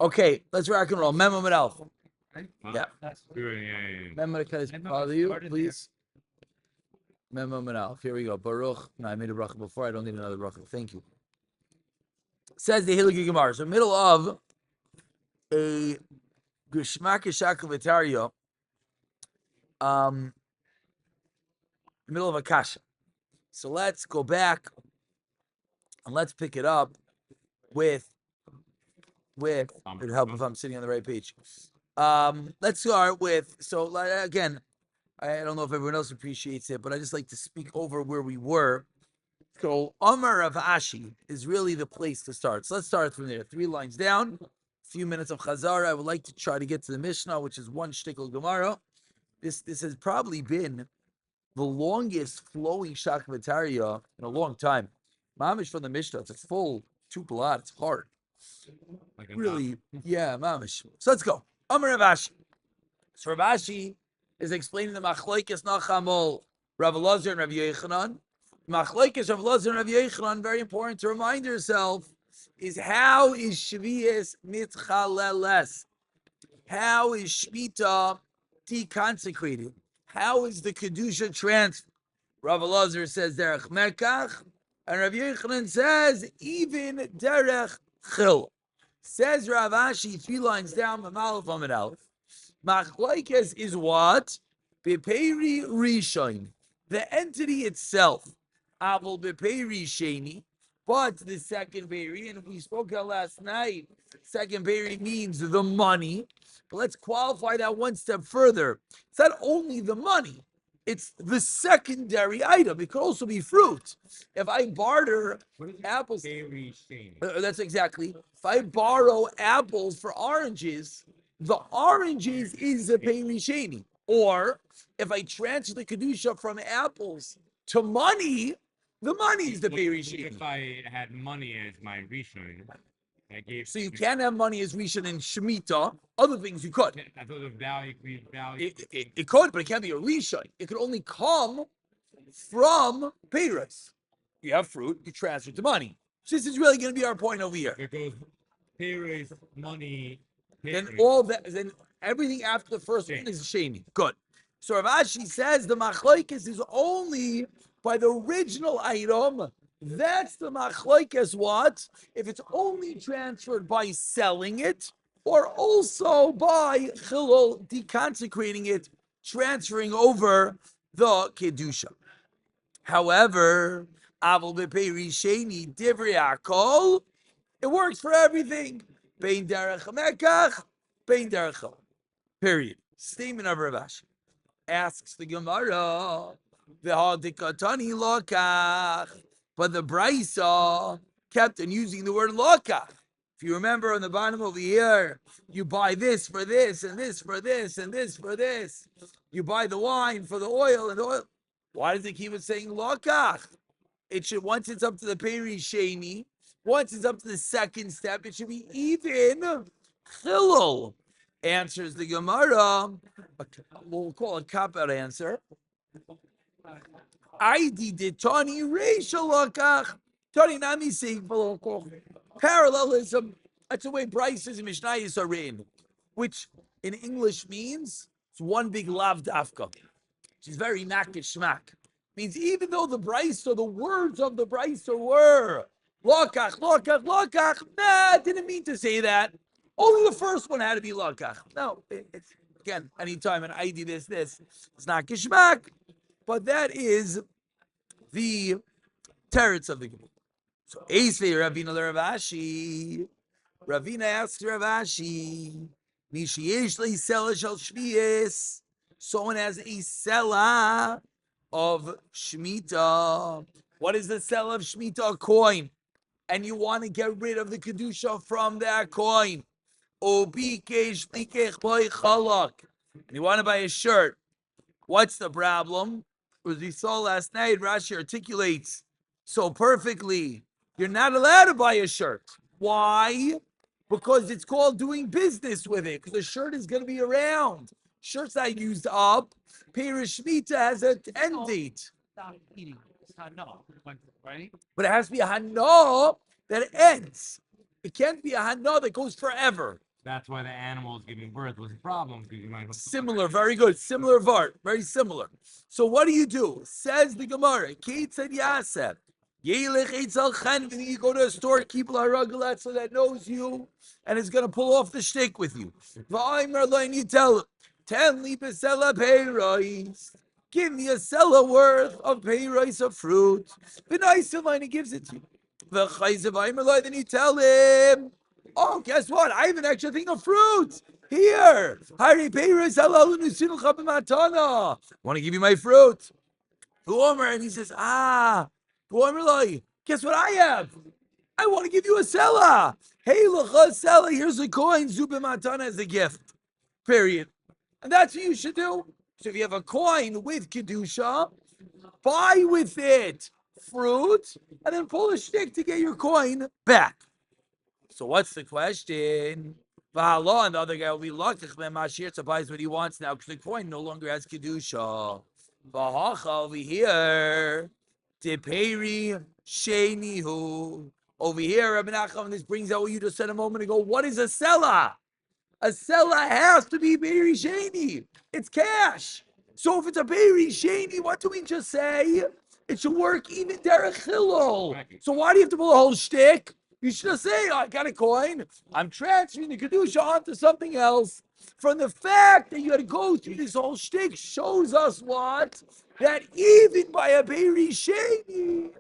Okay, let's rock and roll. Memo Alf. Yeah. Yeah. Memo, can I bother you, please? Memo Alf. Here we go. Baruch. No, I made a bracha before. I don't need another bracha. Thank you. Says the Hilgi Gemara. So, middle of a Geshmak Shakavitario, middle of a kasha. So let's go back and let's pick it up with it'd help if I'm sitting on the right page. Let's start with, so again, I don't know if everyone else appreciates it, but I just like to speak over where we were. So Amar of Ashi is really the place to start. So let's start from there. 3 lines down, a few minutes of Chazara. I would like to try to get to the Mishnah, which is one shtickle Gemara. This has probably been the longest flowing Shakavitaria in a long time. Mamish from the Mishnah, it's a full 2 blot. It's hard. Like really, yeah, Mamish. So let's go. Amar Rav Ashi. So Rav Ashi is explaining the Machlokes Nachamol, Rav Elazar and Rav Yochanan. Machlokes Rav Elazar and Rav Yochanan, very important to remind yourself, is how is Shvius mitchaleles? How is Shemitah deconsecrated? How is the Kedusha transferred? Rav Elazar says derech mekach, and Rav Yochanan says even derech chil. Says Rav Ashi 3 lines down, Mamalef Amid Aleph. Machlokes is what? Beperi Rishon, the entity itself. Avol Beperi Sheni, but the second Beri, and we spoke about last night, second Beri means the money. But let's qualify that one step further. It's not only the money, it's the secondary item. It could also be fruit. If I barter apples, that's exactly. If I borrow apples for oranges, the oranges is a peri sheni. Or if I transfer the kedusha from apples to money, the money is the peri sheni. If I had money as my rishon, so you can't have money as rishon in shemitah. Other things you could. I thought the value could be value. It could, but it can't be a rishon. It could only come from peiros. You have fruit, you transfer to money. So this is really going to be our point over here. It goes peiros, money. Then all that, then everything after the first one is sheni. Good. So Rav Ashi says the machlokes is only by the original item. That's the machlokes. What if it's only transferred by selling it, or also by chilul, deconsecrating it, transferring over the kedusha? However, avol beperi sheni divrei hakol, it works for everything. Bein derech mekach, bein derech chol. Period. Statement of Rav Ashi. Asks the Gemara, v'hadikatani lokach, but the Brisa kept on using the word lokach. If you remember on the bottom over here, you buy this for this, and this for this, and this for this. You buy the wine for the oil and the oil. Why does it keep on saying lokach? It should, once it's up to the peri sheni, once it's up to the second step, it should be even chilul. Answers the Gemara. We'll call it a cop-out answer. Aidi did Tani Reishalakach. Tani Nami saying parallelism. That's the way Bryce's and Mishnayos are written, which in English means it's one big lav dafka, which is very nakish shmak. Means even though the Bryce or the words of the Bryce were lokach, lokach, lokach, nah, didn't mean to say that. Only the first one had to be lokach. No, it's again, anytime an ID this, it's not kishmak, but that is the teretz of the Gemara. So Eisvei Ravina Rav Ashi. Ravina asks Rav Ashi, Mishi yesh leisela shel shvius. Someone has a sela of shmita. What is the sela of shmita? A coin, and you want to get rid of the kedusha from that coin. And you want to buy a shirt. What's the problem? As we saw last night, Rashi articulates so perfectly. You're not allowed to buy a shirt. Why? Because it's called doing business with it. Because the shirt is going to be around. Shirt's not used up. Perish Shemitah has an end date. But it has to be a hana that ends. It can't be a hana that goes forever. That's why the animals giving birth was a problem because you might Similar, very good. Similar vart, very similar. So what do? Says the Gemara, Kate said Yasef. Yelech Eitzel Chen, and you go to a storekeeper Haragulat so that knows you and is going to pull off the shtick with you. V'aymer lo, and you tell him, ten li besela peiros. Give me a seller worth of peiros of fruit. V'naisim, and he gives it to you. V'chayzev aymer lo, then you tell him, oh, guess what? I have an extra thing of fruit. Here. Hari peiros halalu nusinucha b'matana. Want to give you my fruit. And he says, guess what I have? I want to give you a sella. Hey, look, sella, here's a coin. Zubim matana as a gift. Period. And that's what you should do. So if you have a coin with Kedusha, buy with it fruit, and then pull a shtick to get your coin back. So what's the question? V'hala, and the other guy will be lakach mashir to buy what he wants now because the coin no longer has Kedusha. V'hacha over here, Deperi Shenihu. Over here, Rabbi Nachman, this brings out what you just said a moment ago. What is a seller? A seller has to be Beri Sheni. It's cash. So if it's a Beri Sheni, what do we just say? It should work even derech Hillel. So why do you have to pull a whole shtick? You should just say, I got a coin. I'm transferring the Kedusha onto something else. From the fact that you had to go through this whole shtick shows us what? That even by a Beri Sheni,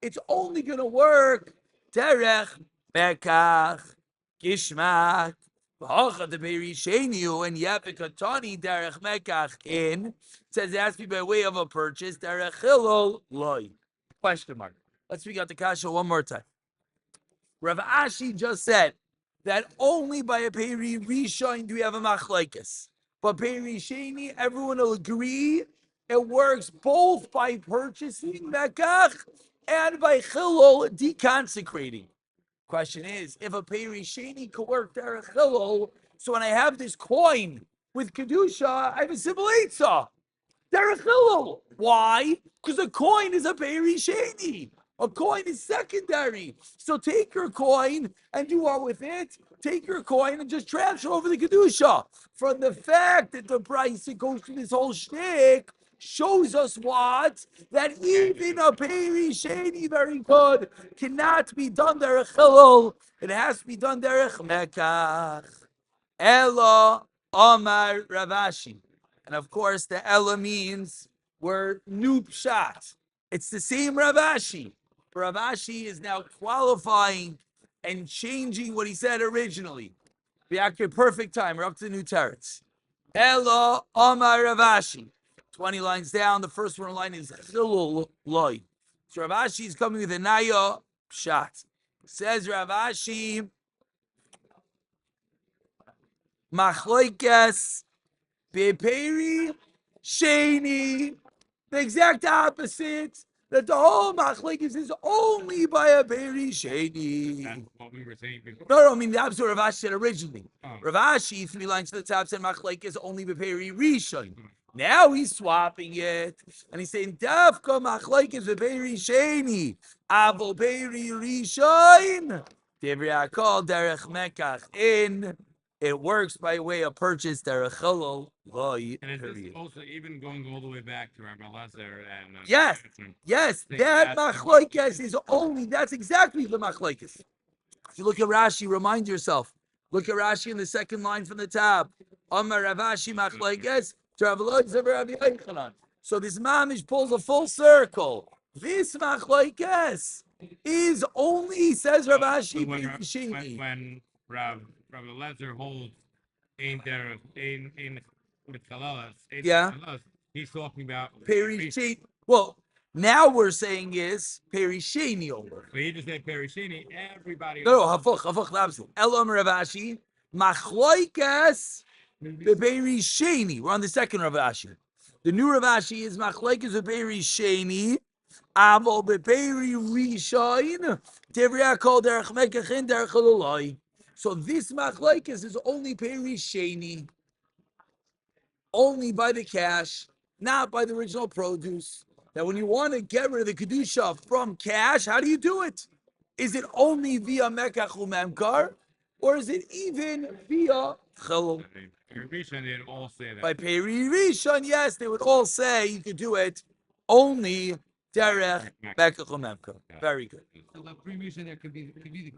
it's only going to work derech Mekach, Gishmak, V'hacha the Beri Sheni, and Yapikatani derech Mekach in. It says it has to be by way of a purchase. Derech Hillel loy. Question mark. Let's speak out the kasha one more time. Rav Ashi just said that only by a Peri Rishon do we have a machlekes. But Peri Sheni, everyone will agree it works both by purchasing Mekach and by Chilol deconsecrating. Question is, if a Peri Sheni could work derech Chilol, so when I have this coin with Kedusha, I have a simple Eitzah. Derech Hillel. Why? Because a coin is a Peri Sheni. A coin is secondary. So take your coin and do what with it? Take your coin and just transfer over the Kedusha. From the fact that the price that goes through this whole shtick shows us what? That even a Peri Sheni, very good, cannot be done derech Hillel. It has to be done derech Mekach. Ella Omar Ravashi. And of course, the Ella means we're new pshat. It's the same Ravashi. Ravashi is now qualifying and changing what he said originally. Perfect time. We're up to the new teretz. Ella Omar Ravashi. 20 lines down. The first one line is Chilul Loy. So Ravashi is coming with a Naya pshat. Says Ravashi, Machloikes Beperi Sheni, the exact opposite. That the whole machlekes is only by a Peri Sheni. That's what we were saying before. No, I mean the opposite of Rav Ashi said originally. Oh. Rav Ashi, 3 lines to the top, said machlekes only by Peri Rishon. Now he's swapping it, and he's saying Dafka machlekes by Peri Sheni, Avo Peri Rishon. Devri Akol derech Mekach in. It works by way of purchase derech Chilul loy. And is this also even going all the way back to Rabbi Lazar and Yes, that machlokes is only, that's exactly the machlokes. If you look at Rashi, remind yourself. Look at Rashi in the second line from the top. Amar Ravashi machlokes to Rav Elazar Rabbi Yochanan. So this mamish pulls a full circle. This machlokes is only, says Ravashi, when Rabbi Lazar holds in with Kalalas, he's talking about Peri Sheni. Well, now we're saying is Peri Sheni over. But he just said Peri Sheni. Everybody. No, hafuch, the opposite. Elam Ravashi, machloikas beperi Sheni. We're on the second Ravashi. The new Ravashi is machloikas beperi Sheni. Avo beperi Rishon. Devriya kol derech mekachin derech Chilul. So this machloikas is only Peri Sheni. Only by the cash, not by the original produce. Now, when you want to get rid of the Kedusha from cash, how do you do it? Is it only via Mekach Umemkar? or is it even via chilul? Rishon, they'd all say that. By Peri Rishon, yes, they would all say you could do it only derech Mekach Memka. Very good. So the pre-mission there could be the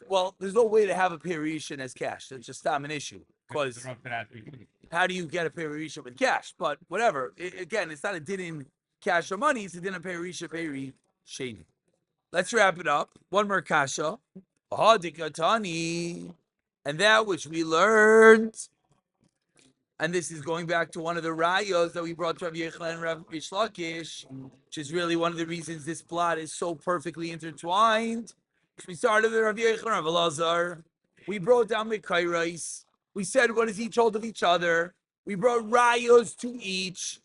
Well, there's no way to have a Perishin as cash. It's just not an issue. Because how do you get a Perishin with cash? But whatever. Again, it's not a din in cash or money. It's a din in Perishin, Perishin. Let's wrap it up. One more kasha. Hadikatani. And that which we learned, and this is going back to one of the rayos that we brought to Rav Yechon and Rav Rish Lakish, which is really one of the reasons this plot is so perfectly intertwined. We started with Rav Yechon and Rav Elazar. We brought down Mekairais. We said, what is each hold of each other? We brought rayos to each.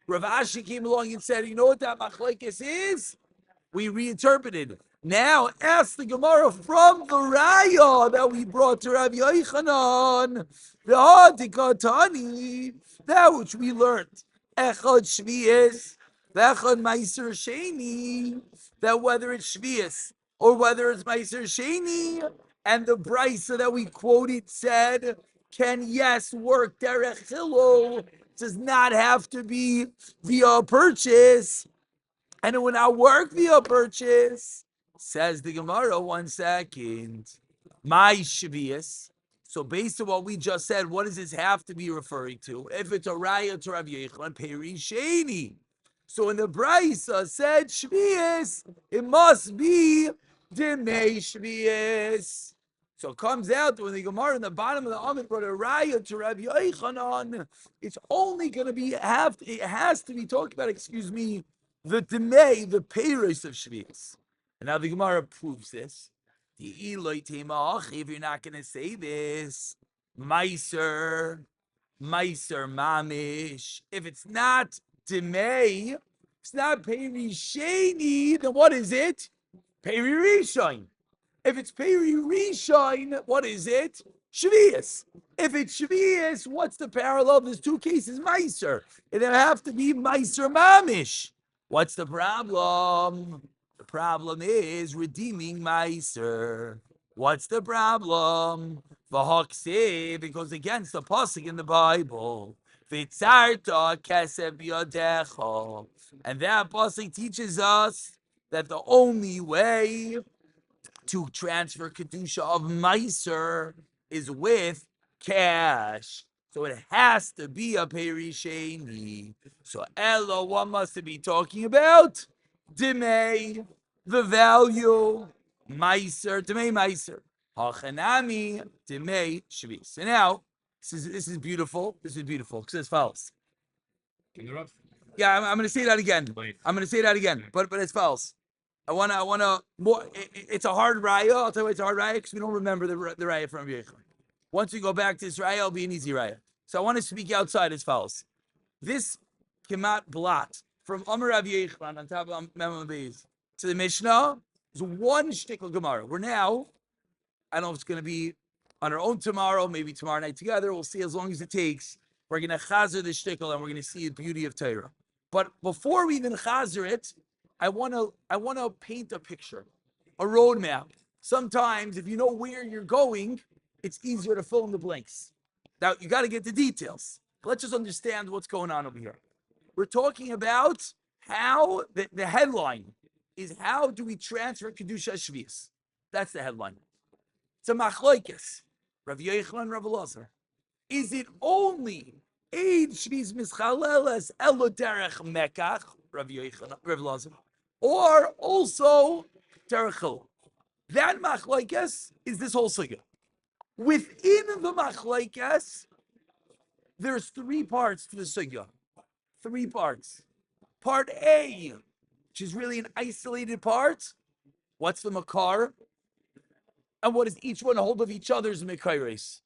Rav Ashi came along and said, you know what that machlekes is? We reinterpreted. Now ask the Gemara from the raya that we brought to Rabbi Yochanan, the Hadikatani, that which we learned. Echad Shvius, Echad Meiser Sheni, that whether it's Shvius or whether it's Meiser Sheni, and the brisa that we quoted said, can yes work derech chilul, does not have to be via purchase, and it will not work via purchase. Says the Gemara, 1 second. My Shvius. So based on what we just said, what does this have to be referring to? If it's a raya to Rav Yechon, Peri Sheni. So in the Brisa said Shvius, it must be Demei Shvius. So it comes out that when the Gemara in the bottom of the Amid brought a raya to Rav Yochanan, it's only going to be it has to be talking about, the Demei, the Peiros of Shvius. And now the Gemara proves this. The Eloi Temach, if you're not going to say this, Meiser Mamish. If it's not Demei, it's not Peri Sheni, then what is it? Peri Rishon. If it's Peri Rishon, what is it? Shvius. If it's Shvius, what's the parallel? There's two cases, Meiser. It have to be Meiser Mamish. What's the problem? The problem is redeeming Meiser. What's the problem? Because against the pasuk in the Bible, Vitzarta kesef yadecha, and that pasuk teaches us that the only way to transfer kedusha of Meiser is with cash. So it has to be a perisheni. So Ella, what must it be talking about? Dimei, the value, Meiser, Dimei Meiser. Hachanami, Dimei Shvi. So now, this is beautiful. This is beautiful because it's false. Yeah, I'm going to say that again. But it's false. I wanna more. It's a hard raya. I'll tell you why it's a hard raya because we don't remember the raya from Yechon. Once we go back to this raya, it'll be an easy raya. So I want to speak outside as follows. This kemat blot from Amar Rav Yechon on top of Mem Beis to the Mishnah is one shtickle Gemara. We're now, I don't know if it's going to be on our own tomorrow, maybe tomorrow night together. We'll see as long as it takes. We're going to chazer the shtickle and we're going to see the beauty of Torah. But before we even chazer it, I want to paint a picture, a roadmap. Sometimes, if you know where you're going, it's easier to fill in the blanks. Now, you got to get the details. Let's just understand what's going on over here. We're talking about how, the headline is how do we transfer Kedusha Shvius? That's the headline. It's a machlokes, Rav Yechon and Rav Elazar. Is it only Eid Shvius Mischaleles Elo Derech Mekach, Rav Yechon, Rav Elazar, or also Derech Chilul? That machlokes is this whole sugya. Within the machlokes, there's 3 parts to the sugya. 3 parts. Part A, which is really an isolated part. What's the makar? And what does each one hold of each other's mekayres?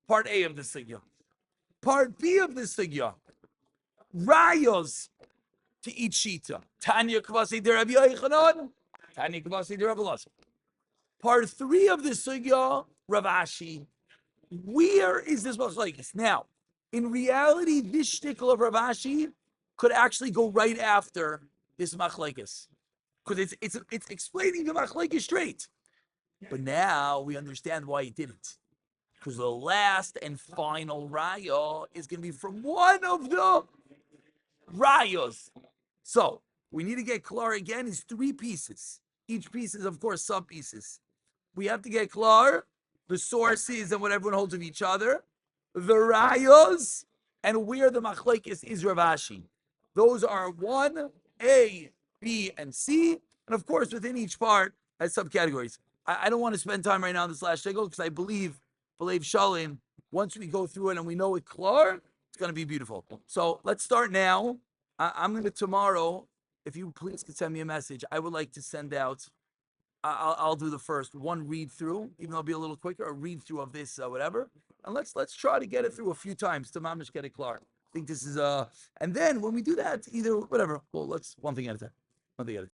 Part A of the sugya. Part B of the sugya, rayos to each shita. Tanya kvasi de Rabbi Yochanan, Tanya kvasi de Rabbi Elazar. Part 3 of the sugya, Rav Ashi. Where is this machlokes? Now, in reality, this shtickle of Rav Ashi could actually go right after this machlokes, because it's explaining the machlokes straight. But now we understand why he didn't. Because the last and final raya is going to be from one of the rayos. So we need to get klar again. Is 3 pieces. Each piece is, of course, sub pieces. We have to get klar the sources and what everyone holds of each other, the rayos, and where the machlekes is Rav Ashi. Those are 1, A, B, and C, and of course within each part has subcategories. I don't want to spend time right now on this last shegel because I believe Shalim, once we go through it and we know it klar, it's going to be beautiful. So let's start now. I'm going to tomorrow, if you please could send me a message, I would like to send out, I'll do the first one read through, even though it'll be a little quicker, a read through of this, whatever. And let's try to get it through a few times to mamish get it klar. I think this is, and then when we do that, either, whatever, well, let's one thing at a time. One thing at a time.